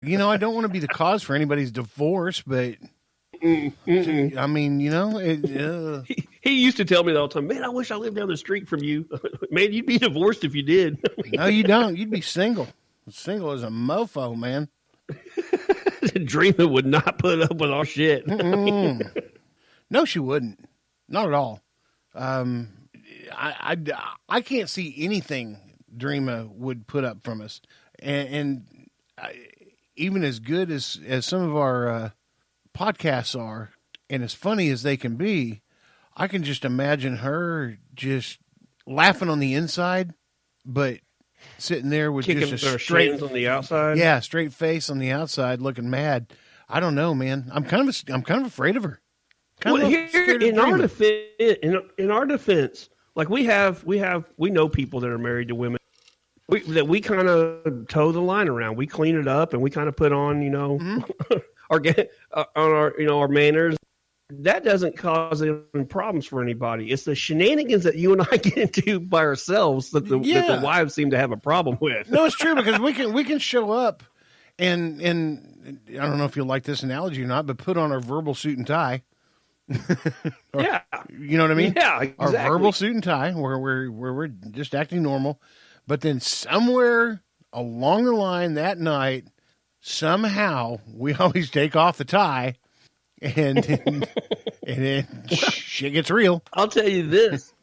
I don't want to be the cause for anybody's divorce, but I mean, He used to tell me all the time, man, I wish I lived down the street from you. Man, you'd be divorced if you did. no, you don't. You'd be single. Single as a mofo, man. Dreamer would not put up with our shit. No, she wouldn't. Not at all. I can't see anything Dreama would put up from us, and even as good as some of our podcasts are, and as funny as they can be, I can just imagine her just laughing on the inside, but sitting there with Kicking just a her straight shins on the outside. yeah, straight face on the outside, looking mad. I don't know, man. I'm kind of afraid of her. Well, here, in our defense, like we know people that are married to women that we kind of toe the line around. We clean it up and we kind of put on, our manners. That doesn't cause any problems for anybody. It's the shenanigans that you and I get into by ourselves that the wives seem to have a problem with. No, it's true, because we can show up and I don't know if you'll like this analogy or not, but put on our verbal suit and tie. Yeah, you know what I mean. Yeah, exactly. Our verbal suit and tie, where we're just acting normal, but then somewhere along the line that night, somehow we always take off the tie, and then shit gets real. I'll tell you this: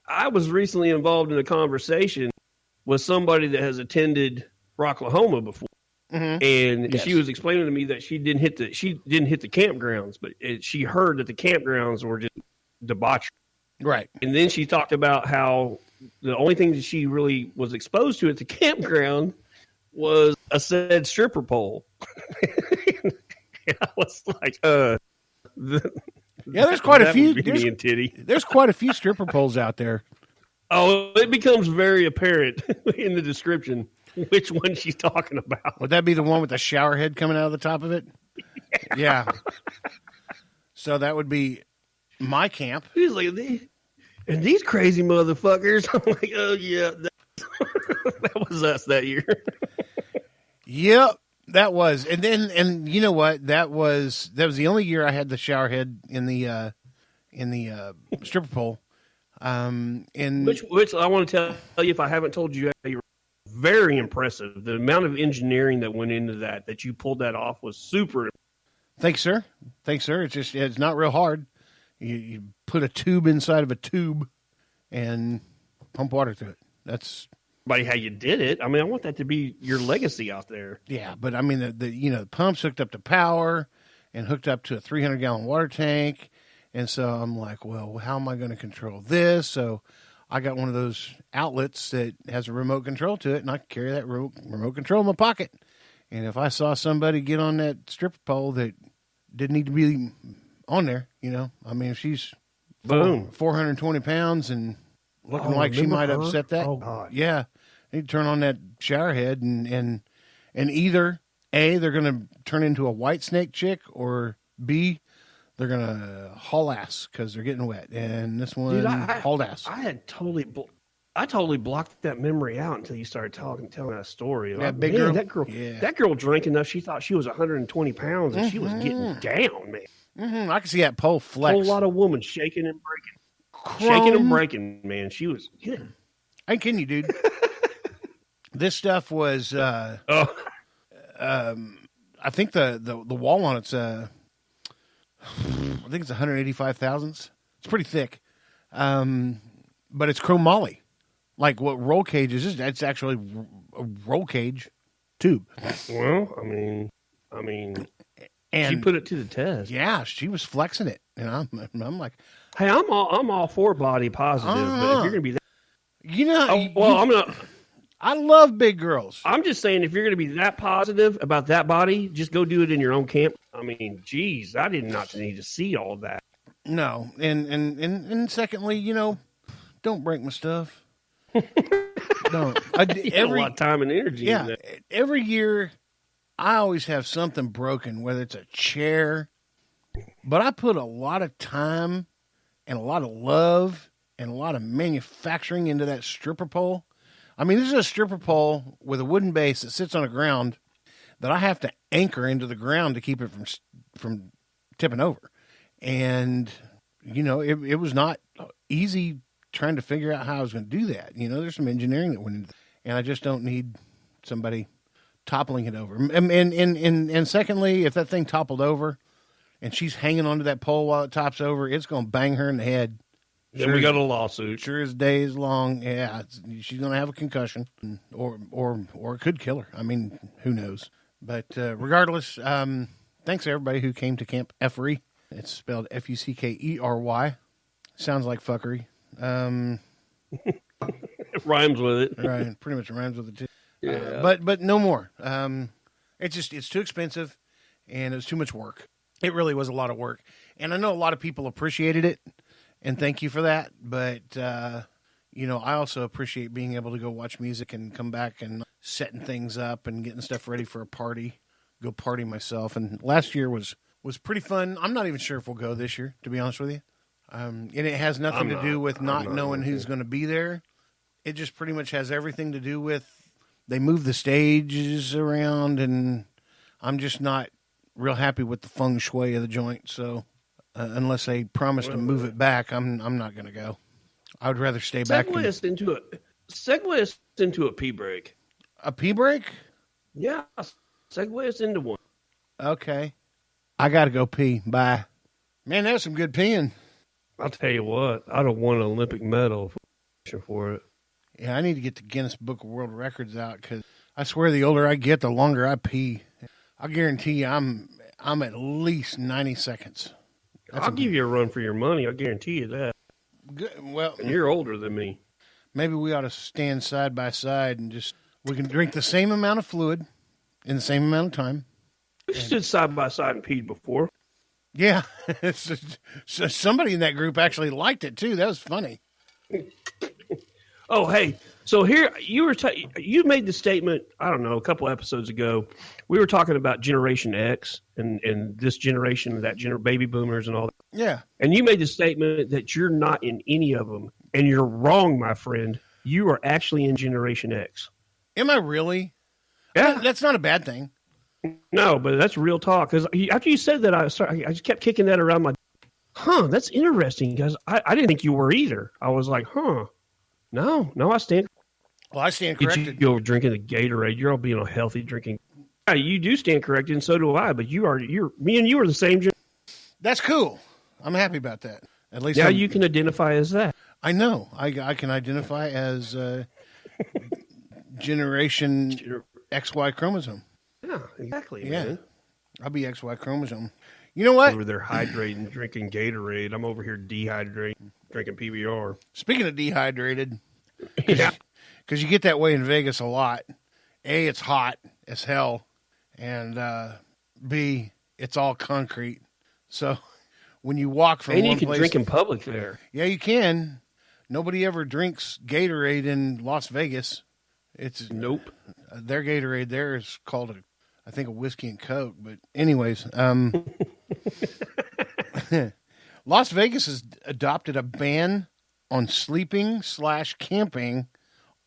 I was recently involved in a conversation with somebody that has attended Rocklahoma before. Mm-hmm. And she was explaining to me that she didn't hit the campgrounds, but she heard that the campgrounds were just debauchery. Right. And then she talked about how the only thing that she really was exposed to at the campground was a said stripper pole. And I was like, yeah, there's quite a few. There's quite a few stripper poles out there. Oh, it becomes very apparent in the description which one she's talking about. Would that be the one with the shower head coming out of the top of it? Yeah. So that would be my camp. He's like, and these crazy motherfuckers. I'm like, oh yeah, that was us that year. Yep, that was. And you know what? That was the only year I had the shower head in the stripper pole. Which I want to tell you, if I haven't told you, you're very impressive. The amount of engineering that went into that you pulled that off was super. Thanks, sir. It's not real hard. You put a tube inside of a tube and pump water through it. That's by how you did it. I mean, I want that to be your legacy out there. Yeah, but I mean, the pump's hooked up to power and hooked up to a 300-gallon water tank. And so I'm like, well, how am I going to control this? So I got one of those outlets that has a remote control to it, and I can carry that remote control in my pocket. And if I saw somebody get on that stripper pole that didn't need to be on there, I mean, if she's 420 pounds and looking like she might upset that, yeah, you turn on that shower head and either A, they're going to turn into a white snake chick, or B, they're going to haul ass because they're getting wet. And this one hauled ass. I had totally blocked that memory out until you started telling that story. That big girl? That girl drank enough. She thought she was 120 pounds and she was getting down, man. Mm-hmm. I can see that pole flex. A whole lot of women shaking and breaking. Shaking and breaking, man. She was good. I ain't kidding you, dude. This stuff was, I think the wall on it's, I think it's 185 thousandths. It's pretty thick. But it's chromoly. Like what roll cage is, it's actually a roll cage tube. Well, I mean, and she put it to the test. Yeah, she was flexing it. And I'm like, hey, I'm all for body positive, but if you're gonna be that, I love big girls. I'm just saying, if you're gonna be that positive about that body, just go do it in your own camp. I mean, geez, I did not need to see all of that. No, and secondly, don't break my stuff. Don't. A lot of time and energy. Yeah, in that. Every year I always have something broken, whether it's a chair. But I put a lot of time and a lot of love and a lot of manufacturing into that stripper pole. I mean, this is a stripper pole with a wooden base that sits on the ground that I have to anchor into the ground to keep it from tipping over. And, it was not easy trying to figure out how I was going to do that. There's some engineering that went into it, and I just don't need somebody toppling it over. And secondly, if that thing toppled over and she's hanging onto that pole while it tops over, it's going to bang her in the head. Then we got a lawsuit. Sure as days long. Yeah, she's going to have a concussion, or it could kill her. I mean, who knows? But regardless, thanks to everybody who came to Camp Effery. It's spelled Fuckery. Sounds like fuckery. It rhymes with it. Right, pretty much rhymes with it too. Yeah. But no more. It's too expensive, and it was too much work. It really was a lot of work, and I know a lot of people appreciated it, and thank you for that. But I also appreciate being able to go watch music and come back and setting things up and getting stuff ready for a party. Go party myself. And last year was pretty fun. I'm not even sure if we'll go this year, to be honest with you. And it has nothing to do with not knowing who's going to be there. It just pretty much has everything to do with they move the stages around, and I'm just not real happy with the feng shui of the joint. So unless they promise to move it back, I'm not going to go. I would rather stay back. Segue us into a pee break. A pee break? Yeah, segue us into one. Okay. I got to go pee. Bye. Man, that was some good peeing. I'll tell you what, I'd have won an Olympic medal for it. Yeah, I need to get the Guinness Book of World Records out, because I swear the older I get, the longer I pee. I'll guarantee you I'm at least 90 seconds. I'll give you a run for your money. I'll guarantee you that. Good. Well, and you're older than me. Maybe we ought to stand side by side and we can drink the same amount of fluid in the same amount of time. We've stood side by side and peed before. Yeah. So somebody in that group actually liked it, too. That was funny. Oh, hey. So here, you made the statement, I don't know, a couple episodes ago. We were talking about Generation X and this generation, baby boomers and all that. Yeah. And you made the statement that you're not in any of them. And you're wrong, my friend. You are actually in Generation X. Am I really? Yeah. That's not a bad thing. No, but that's real talk. Because after you said that, I just kept kicking that around my... that's interesting, because I didn't think you were either. I was like, No, I stand... Well, I stand corrected. You're drinking the Gatorade. You're all being healthy drinking. Yeah, you do stand corrected, and so do I. But me and you are the same. That's cool. I'm happy about that. At least you can identify as that. I know. I can identify as Generation XY chromosome. Yeah, exactly. Yeah, man. I'll be XY chromosome. You know what? Over there hydrating, drinking Gatorade. I'm over here dehydrating, drinking PBR. Speaking of dehydrated, yeah. Because you get that way in Vegas a lot. A, it's hot as hell. And B, it's all concrete. So when you walk from one place... And you can drink in public there. Yeah, you can. Nobody ever drinks Gatorade in Las Vegas. Nope. Their Gatorade there is called, I think, a whiskey and Coke. But anyways, Las Vegas has adopted a ban on sleeping/camping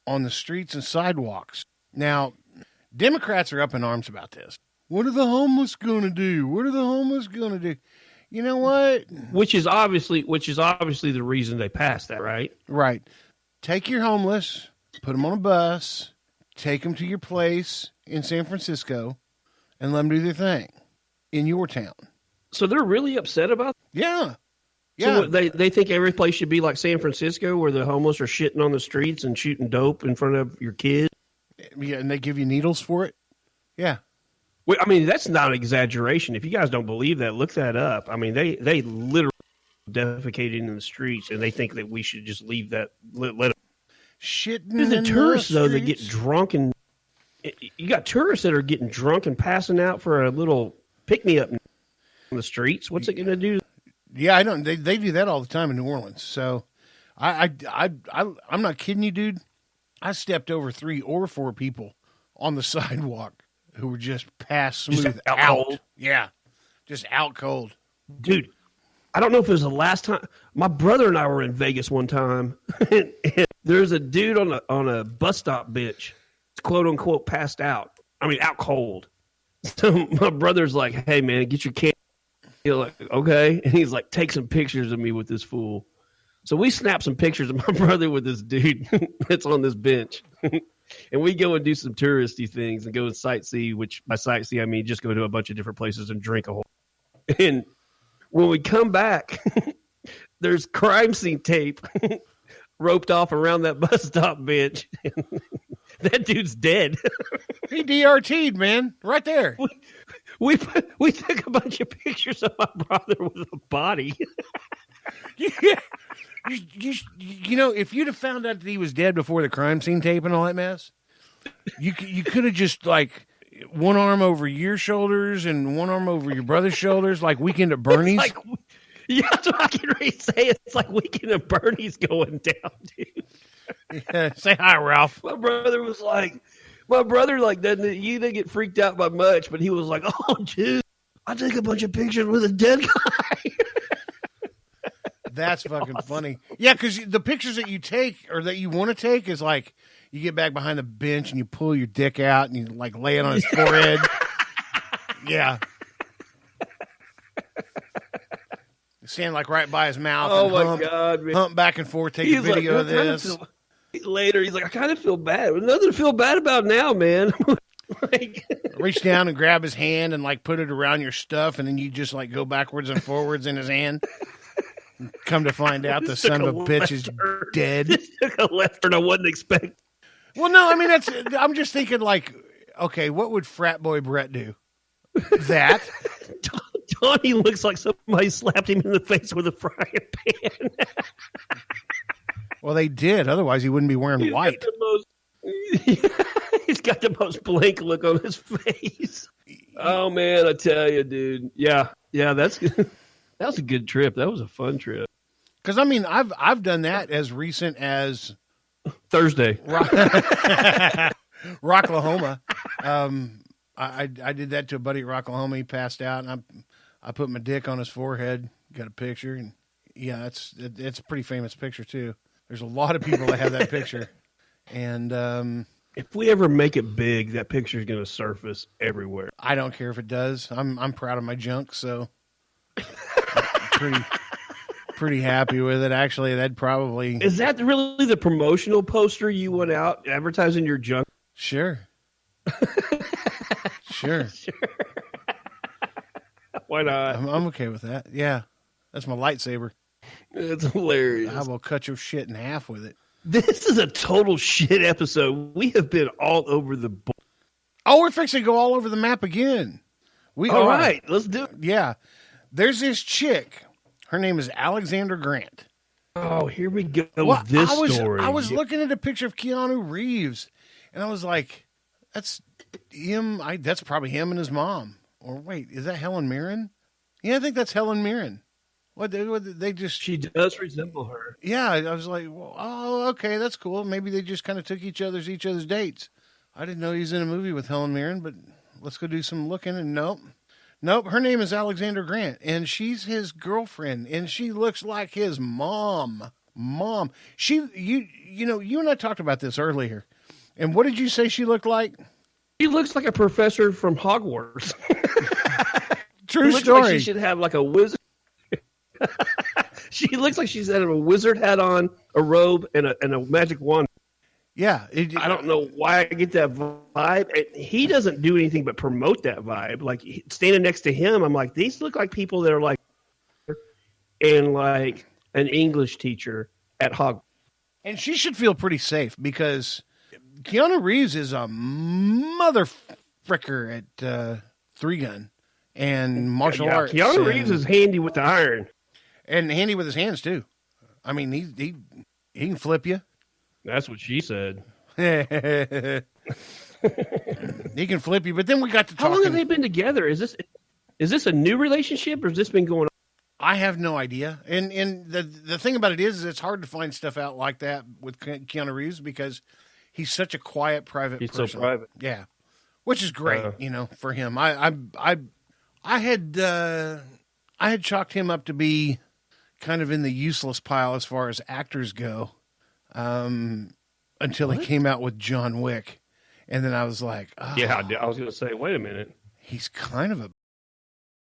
on the streets and sidewalks. Now, Democrats are up in arms about this. What are the homeless going to do? What are the homeless going to do? You know what? Which is obviously the reason they passed that, right? Right. Take your homeless, put them on a bus, take them to your place in San Francisco, and let them do their thing in your town. So they're really upset about that? Yeah. Yeah. So they think every place should be like San Francisco, where the homeless are shitting on the streets and shooting dope in front of your kids? Yeah, and they give you needles for it? Yeah. Well, I mean, that's not an exaggeration. If you guys don't believe that, look that up. I mean, they literally defecated in the streets, and they think that we should just leave that, let them. Shitting There's in the tourists, the though, streets. that get drunk, and you got tourists that are getting drunk and passing out for a little pick-me-up on the streets. What's it going to do? Yeah, I don't. They do that all the time in New Orleans. So, I'm not kidding you, dude. I stepped over 3 or 4 people on the sidewalk who were just past smooth Just out out. cold. Yeah, just out cold, Dude, I don't know if it was the last time. My brother and I were in Vegas one time, and there's a dude on a bus stop bench, quote unquote, passed out. I mean, out cold. So my brother's like, "Hey man, get your camera." You're like, "Okay," and he's like, "Take some pictures of me with this fool." So we snap some pictures of my brother with this dude that's on this bench. And we go and do some touristy things and go and sightsee, which by sightsee, I mean just go to a bunch of different places and drink a whole. And when we come back, there's crime scene tape roped off around that bus stop bench. That dude's dead. He DRT'd, man, right there. We took a bunch of pictures of my brother with a body. Yeah. You know, if you'd have found out that he was dead before the crime scene tape and all that mess, you could have just like one arm over your shoulders and one arm over your brother's shoulders, like Weekend at Bernie's. Like, yeah, that's what I can really say. It's like Weekend at Bernie's going down, dude. Yeah, say hi, Ralph. My brother you didn't get freaked out by much, but he was like, "Oh, dude, I take a bunch of pictures with a dead guy." That's fucking funny. Yeah, because the pictures that you take or that you want to take is like you get back behind the bench and you pull your dick out and you like lay it on his forehead. Yeah. Stand like right by his mouth. Oh and my God, man. Hump back and forth, take a video of this. Later, he's like, "I kind of feel bad. There's nothing to feel bad about now, man." Like, reach down and grab his hand and like put it around your stuff, and then you just like go backwards and forwards in his hand. Come to find out, the son of a bitch is dead. This took a left turn I wasn't expecting. Well, no, I mean I'm just thinking like, okay, what would frat boy Brett do? That Donnie looks like somebody slapped him in the face with a frying pan. Well, they did. Otherwise, he wouldn't be wearing white. He's got the most blank look on his face. Oh man, I tell you, dude. Yeah, that's good. That was a good trip. That was a fun trip. Because I mean, I've done that as recent as Thursday, Rocklahoma. I did that to a buddy at Rocklahoma. He passed out, and I put my dick on his forehead. Got a picture, and yeah, it's a pretty famous picture too. There's a lot of people that have that picture, and if we ever make it big, that picture is going to surface everywhere. I don't care if it does. I'm proud of my junk, so pretty happy with it. Actually, that'd probably is that really the promotional poster you went out advertising your junk? Sure. Sure. Why not? I'm okay with that. Yeah, that's my lightsaber. It's hilarious. I will cut your shit in half with it. This is a total shit episode. We have been all over the board. Oh, we're fixing to go all over the map again. All right, let's do it. Yeah. There's this chick. Her name is Alexandra Grant. Oh, here we go with this story. I was looking at a picture of Keanu Reeves, and I was like, that's him. That's probably him and his mom. Or wait, is that Helen Mirren? Yeah, I think that's Helen Mirren. She does resemble her. Yeah, I was like, well, oh, okay, that's cool. Maybe they just kind of took each other's dates. I didn't know he was in a movie with Helen Mirren, but let's go do some looking. And nope. Her name is Alexandra Grant, and she's his girlfriend, and she looks like his mom. You and I talked about this earlier. And what did you say she looked like? She looks like a professor from Hogwarts. True story. Like she should have like a wizard. She looks like she's had a wizard hat on, a robe, and a magic wand. Yeah. I don't know why I get that vibe. He doesn't do anything but promote that vibe. Like standing next to him, I'm like, these look like people that are like, and like an English teacher at Hogwarts. And she should feel pretty safe because Keanu Reeves is a mother fricker at three gun and martial arts. Keanu Reeves is handy with the iron. And handy with his hands, too. I mean, he can flip you. That's what she said. He can flip you, but then we got to talking. How long have they been together? Is this a new relationship, or has this been going on? I have no idea. And the thing about it is it's hard to find stuff out like that with Keanu Reeves because he's such a quiet, private person. He's so private. Yeah. Which is great, for him. I had chalked him up to be kind of in the useless pile as far as actors go, until he came out with John Wick, and then I was like, oh. Yeah, I was going to say, wait a minute. he's kind of a